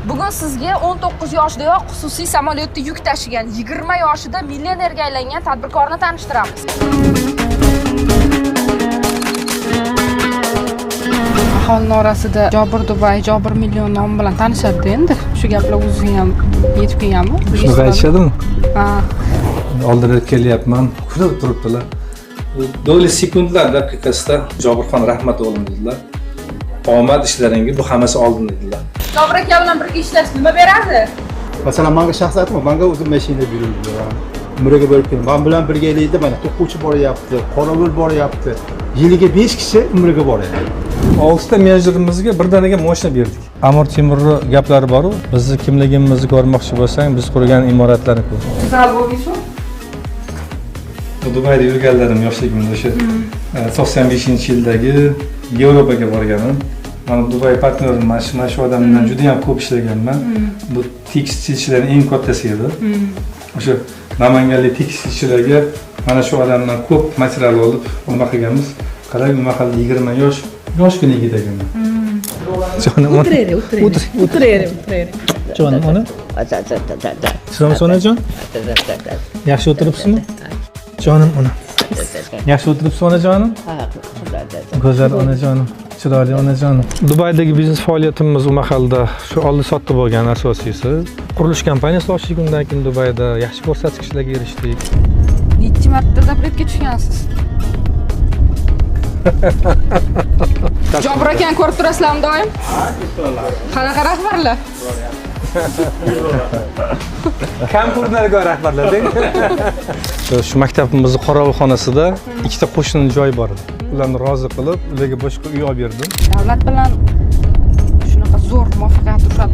Bugun sizga 19 yoshdayoq xususiy samolyotda yuk tashigan, 20 yoshida millionerga aylangan tadbirkorni tanishtiramiz. Aholining orasida Jobir Dubay, Jobir million nomi bilan tanishadi endi. Shu gaplar o'ziga ham yetib kelganmi? Shunaqa aytishadimi? Ha. Oldinda kelyapman, kuzatib turibdilar. Do'li sekundlar daqiqasida Jobirxon rahmat o'g'lim dedilar. Omad ishlaringga bu hammasi oldin dedilar. Jobir aka bilan birga ishlash nima beradi? Masalan, menga shaxsan aytma, menga o'zim mashina berildi. Umraga borib keldim. Men bilan birgalikda mana o'quvchi boryapti, qorovul boryapti. Yiliga 5 kishi umraga boryapti. 6 ta menejerimizga birdaniga mashina berdik. Amir Temurning gaplari bor-ku, bizni kimligimizni ko'rmoqchi bo'lsang, biz qurgan imoratlarni ko'r. Zal bo'lmaymi? Dubayda yurganlarim yoshligimda o'sha 95-yildagi Yevropaga borganim. Mana Dubay partnerim, mana shu odam bilan juda ham ko'p ishlaganman. Bu tekstilchilarning eng kattasi edi. O'sha Namanganlik tekstilchilarga mana shu odamdan ko'p material olib, nima qilganmiz? Qarang, nima qildi 20 yoshgina yigit ekan. Jonim, O'tiravering. Jonim, ona. Salom sonajon. Yaxshi o'tiribsizmi? Jonim, ona. Yaxshi o'tiribsiz onajonim? Ha, go'zal onajonim. Chiroyli onajonim. Dubaydagi biznes faoliyatimiz u mahalda shu oldi sotdi bo'lgan asosiysi. Qurilish kompaniyasi ochdik, undan keyin Dubayda yaxshi ko'rsatkichlarga erishdik. Necha marta zapretga tushgansiz? Jobir akani ko'rib turasizlarmi doim? Qanaqa rahbarlar? Kampurlarga rahbarlar deng. Shu maktabimizning qorovulxonasida ikkita qo'shni joy bor edi. Ularni rozi qilib, ularga boshqa uy olib berdim. Davlat bilan shunaqa zo'r muvaffaqiyat urishadi